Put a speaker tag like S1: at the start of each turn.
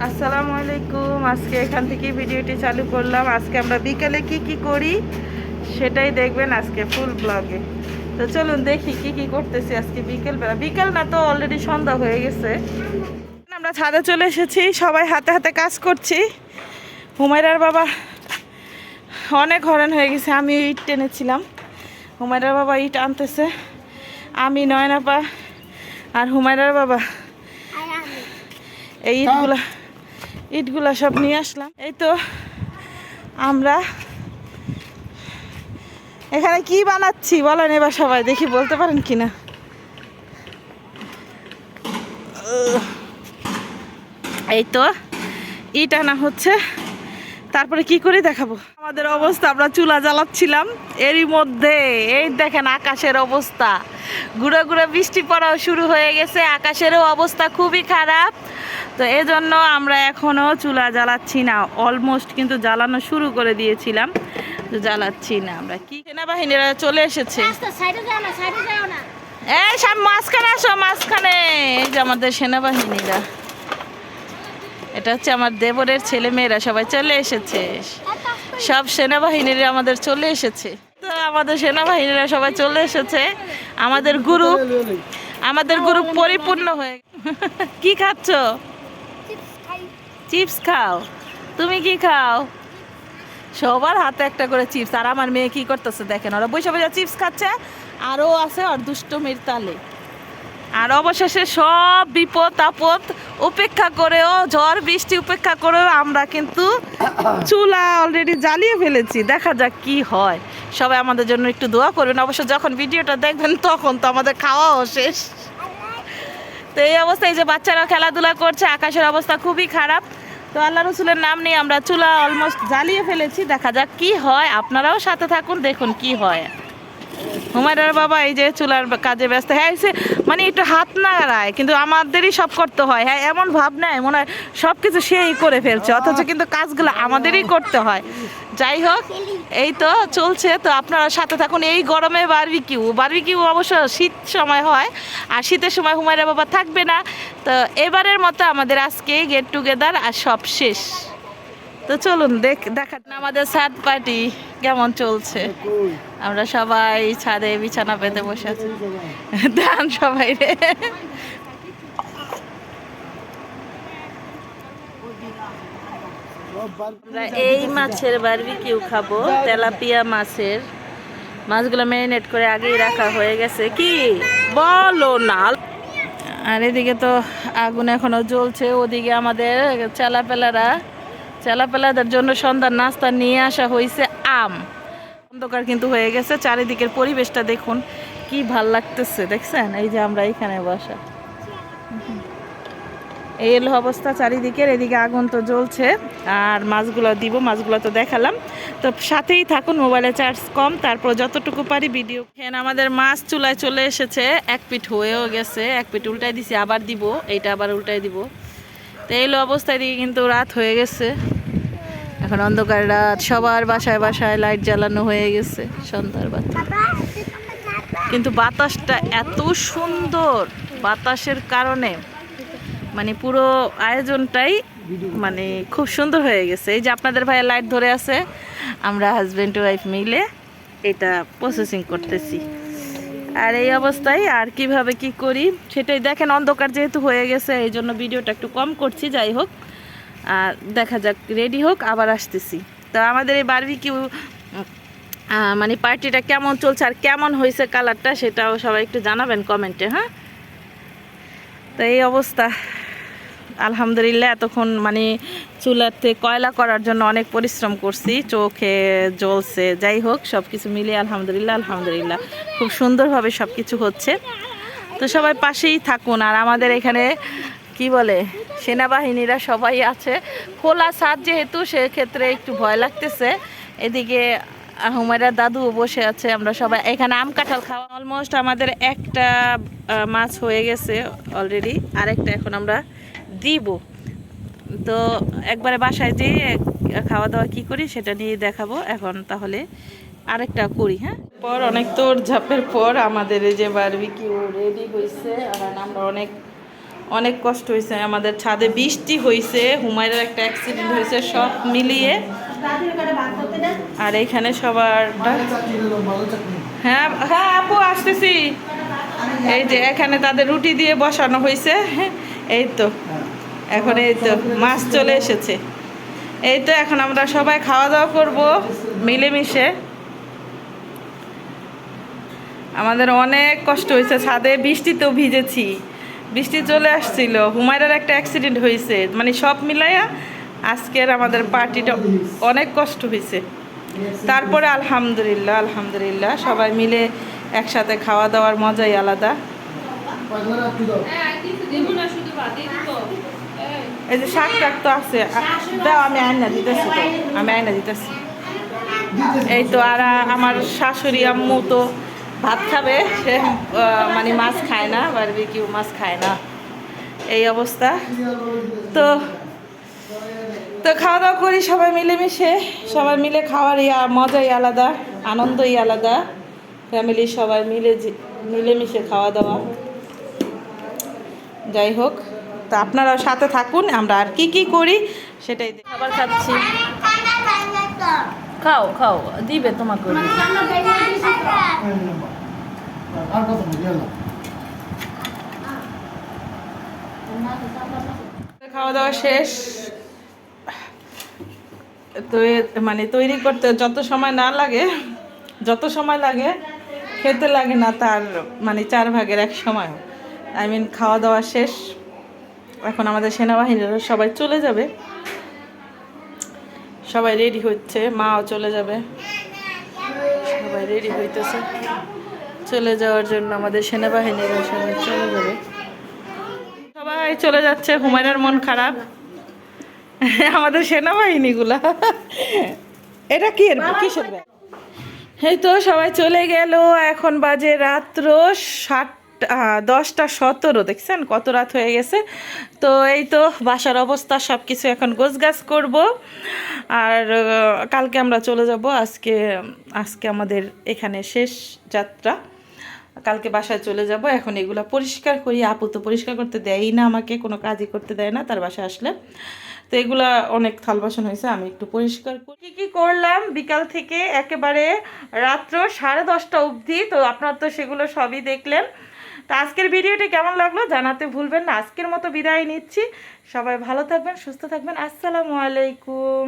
S1: আসসালামু আলাইকুম। আজকে এখান থেকে ভিডিওটি চালু করলাম। আজকে আমরা বিকেলে কি কি করি সেটাই দেখবেন আজকে ফুল ব্লগে। তো চলুন দেখি কি কি করতেছি আজকে বিকেলবেলা। বিকেল না তো অলরেডি সন্ধ্যা হয়ে গেছে। আমরা ছাদে চলে এসেছি, সবাই হাতে হাতে কাজ করছি। হুমায়রার বাবা অনেক হরান হয়ে গেছে। আমি ইট টেনেছিলাম, হুমায়রার বাবা ইট আনতেছে, আমি নয়নাপা আর হুমায়রার বাবা এই ইটগুলা সব নিয়ে আসলাম। এই তো আমরা এখানে কি বানাচ্ছি বলেন এবার সবাই, দেখি বলতে পারেন কিনা। এই তো ইট আনা হচ্ছে, তারপরে কি করে দেখাবো আমাদের অবস্থা। আমরা চুলা জ্বালাচ্ছিলাম, এরই মধ্যে এই দেখেন আকাশের অবস্থা, গুঁড়ো গুঁড়ো বৃষ্টি পড়াও শুরু হয়ে গেছে। আকাশেরও অবস্থা খুবই খারাপ। তো এজন্য আমরা এখনো চুলা জ্বালাচ্ছি না, অলমোস্ট কিন্তু জ্বালানো শুরু করে দিয়েছিলাম, তো জ্বালাচ্ছি না। আমরা কি সেনাবাহিনীরা চলে এসেছে। এই সব মাঝখানে আসো, মাঝখানে। এই যে আমাদের সেনাবাহিনীরা, এটা হচ্ছে আমার দেবরের ছেলে মেয়েরা সবাই চলে এসেছে। সব সেনাবাহিনীরা আমাদের চলে এসেছে। তো আমাদের সেনাবাহিনীরা সবাই চলে এসেছে। আমাদের গ্রুপ পরিপূর্ণ হয়ে কি খাচ্ছ? চিপস খাও? তুমি কি খাও? সবার হাতে একটা করে চিপস। আর আমার মেয়ে কি করতেছে দেখেন, ওরা বসে বসে চিপস খাচ্ছে, আরও আছে আর দুষ্টমির তালে। আর অবশেষে সব বিপদ আপদ উপেক্ষা করেও, ঝড় বৃষ্টি উপেক্ষা করেও আমরা কিন্তু চুলা অলরেডি জ্বালিয়ে ফেলেছি। দেখা যাক কি হয়। সবাই আমাদের জন্য একটু দোয়া করবেন। অবশ্য যখন ভিডিওটা দেখবেন তখন তো আমাদের খাওয়াও শেষ। তো এই অবস্থায় এই যে বাচ্চারা খেলাধুলা করছে, আকাশের অবস্থা খুবই খারাপ। তো আল্লাহ রসুলের নাম নিয়ে আমরা চুলা অলমোস্ট জ্বালিয়ে ফেলেছি। দেখা যাক কি হয়, আপনারাও সাথে থাকুন, দেখুন কি হয়। হুমায়রার বাবা এই যে চুলার কাজে ব্যস্ত। হ্যাঁ মানে একটু হাত নাড়ায়, কিন্তু আমাদেরই সব করতে হয়। হ্যাঁ এমন ভাব নেয় মনে হয় সব কিছু সেই করে ফেলছে, অথচ কিন্তু কাজগুলো আমাদেরই করতে হয়। যাই হোক, এই তো চলছে। তো আপনারা সাথে থাকুন। এই গরমে বারবিকিউ অবশ্য শীত সময় হয়, আর শীতের সময় হুমায়রা বাবা থাকবে না। তো এবারের মতো আমাদের আজকে গেট টুগেদার আর সব শেষ। তো চলুন দেখা আমাদের ছাদ পার্টি কেমন চলছে। আমরা সবাই ছাদে বিছানা পেতে বসে আছি, দেন সবাই রে। আমরা এই মাছের বারবিকিউ খাবো, তেলাপিয়া মাছের। মাছগুলো ম্যারিনেট করে আগেই রাখা হয়ে গেছে। কি বলো না। আর এদিকে তো আগুন এখনো জ্বলছে। ওদিকে আমাদের চেলাপেলাদের জন্য সন্ধ্যার নাস্তা নিয়ে আসা হয়েছে আম। অন্ধকার কিন্তু হয়ে গেছে, চারিদিকের পরিবেশটা দেখুন কি ভাল লাগতেছে, দেখছেন? এই যে আমরা এখানে বসা, এই এলো অবস্থা চারিদিকের। এদিকে আগুন তো জ্বলছে, আর মাছগুলো তো দেখালাম। তো সাথেই থাকুন, মোবাইলে চার্জ কম, তারপর যতটুকু পারি ভিডিও। এখানে আমাদের মাছ চুলায় চলে এসেছে, এক পিঠ হয়েও গেছে, এক পিঠ উল্টাই দিছি, আবার দিব, এইটা আবার উল্টাই দিব। তো এইলো অবস্থা। এদিকে কিন্তু রাত হয়ে গেছে, এখন অন্ধকার রাত, সবার বাসায় বাসায় লাইট জ্বালানো হয়ে গেছে, সন্ধ্যার বাতি। কিন্তু বাতাসটা এত সুন্দর, বাতাসের কারণে মানে পুরো আয়োজনটাই মানে খুব সুন্দর হয়ে গেছে। এই যে আপনাদের ভাইয়ের লাইট ধরে আছে, আমরা হাজব্যান্ড ওয়াইফ মিলে এটা প্রসেসিং করতেছি। আর এই অবস্থায় আর কিভাবে কি করি সেটাই দেখেন। অন্ধকার যেহেতু হয়ে গেছে এই জন্য ভিডিওটা একটু কম করছি। যাই হোক, আর দেখা যাক, রেডি হোক, আবার আসতেছি। তো আমাদের এই বারবিকিউ মানে পার্টিটা কেমন চলছে আর কেমন হয়েছে কালারটা, সেটাও সবাই একটু জানাবেন কমেন্টে। হ্যাঁ, তো এই অবস্থা। আলহামদুলিল্লাহ এতক্ষণ মানে চুলাতে কয়লা করার জন্য অনেক পরিশ্রম করছি, চোখে জ্বলছে। যাই হোক, সব কিছু মিলিয়ে আলহামদুলিল্লাহ খুব সুন্দরভাবে সব কিছু হচ্ছে। তো সবাই পাশেই থাকুন। আর আমাদের এখানে কি বলে, সেনাবাহিনীরা সবাই আছে। খোলা ছাদ যেহেতু, সেক্ষেত্রে একটু ভয় লাগতেছে। এদিকে হুমায়রা দাদু বসে আছে, আমরা সবাই এখানে আম কাঁঠাল খাওয়া। অলমোস্ট আমাদের একটা মাছ হয়ে গেছে অলরেডি, আরেকটা এখন আমরা দিব। তো একবারে বাসায় যেয়ে খাওয়া দাওয়া কি করি সেটা নিয়ে দেখাবো। এখন তাহলে আরেকটা করি। হ্যাঁ, পর অনেক তোর ঝাপের পর আমাদের এই যে বারবিকিউ রেডি হয়েছে। আর আমরা অনেক অনেক কষ্ট হয়েছে আমাদের, ছাদে বৃষ্টি হয়েছে, হুমায়রার একটা অ্যাক্সিডেন্ট হয়েছে, সব মিলিয়ে। আর এখানে সবার হ্যাঁ হ্যাঁ আপু আসতেছি। এই যে এখানে তাদের রুটি দিয়ে বসানো হয়েছে, এই তো এখন এই তো মাছ চলে এসেছে। এই তো এখন আমরা সবাই খাওয়া দাওয়া করব মিলেমিশে। আমাদের অনেক কষ্ট হয়েছে, ছাদে বৃষ্টিতেও ভিজেছি, বৃষ্টি চলে আসছিল, হুমায়রার একটা অ্যাক্সিডেন্ট হয়েছে, মানে সব মিলাইয়া আজকের আমাদের পার্টিটা অনেক কষ্ট হয়েছে। তারপরে আলহামদুলিল্লাহ আলহামদুলিল্লাহ সবাই মিলে একসাথে খাওয়া দাওয়ার মজাই আলাদা। এই যে শাক টাক তো আছে, দাও আমি আয়না দিতেছি, আমি আয়না দিতেছি। এই তো আর আমার শাশুড়ি আম্মু তো ভাত খাবে, সে মানে মাছ খায় না, বারবিকিউ মাছ খায় না, এই অবস্থা। তো তো খাওয়া দাওয়া করি সবাই মিলেমিশে, সবাই মিলে খাওয়ার মজাই আলাদা, আনন্দই আলাদা, ফ্যামিলি সবাই মিলেমিশে খাওয়া দাওয়া। যাই হোক, তো আপনারাও সাথে থাকুন, আমরা আর কি কি করি সেটাই। খাবার খাচ্ছি, খাও খাও, দিবে তোমাকে। খাওয়া দাওয়া শেষ, তো মানে তৈরি করতে যত সময় না লাগে, যত সময় লাগে খেতে লাগে না তার মানে 4 ভাগের 1 সময়। আই মিন খাওয়া দাওয়া শেষ, এখন আমাদের সেনাবাহিনীরা সবাই চলে যাবে, সবাই রেডি হচ্ছে, মাও চলে যাবে, সবাই রেডি হইতেছে চলে যাওয়ার জন্য, আমাদের সেনাবাহিনীরা সবাই চলে যাবে, সবাই চলে যাচ্ছে। হুমায়রার মন খারাপ, আমাদের সেনাবাহিনীগুলা। এটা কি কিসের ব্যাগ? এই তো সবাই চলে গেল, এখন বাজে রাত্র 10টা 17, দেখছেন কত রাত হয়ে গেছে। তো এই তো বাসার অবস্থা, সব কিছু এখন গোছগাছ করব, আর কালকে আমরা চলে যাব। আজকে আজকে আমাদের এখানে শেষ যাত্রা, কালকে বাসায় চলে যাব। এখন এগুলো পরিষ্কার করি, আপু তো পরিষ্কার করতে দেয়ই না, আমাকে কোনো কাজই করতে দেয় না তার বাসায় আসলে। তো এগুলা অনেক থাল বাসন হয়েছে, আমি একটু পরিষ্কার করি। কী কী করলাম বিকাল থেকে একেবারে রাত্র 10:30 অবধি, তো আপনার তো সেগুলো সবই দেখলেন। তো আজকের ভিডিওটি কেমন লাগলো জানাতে ভুলবেন না। আজকের মতো বিদায় নিচ্ছি, সবাই ভালো থাকবেন, সুস্থ থাকবেন, আসসালামু আলাইকুম।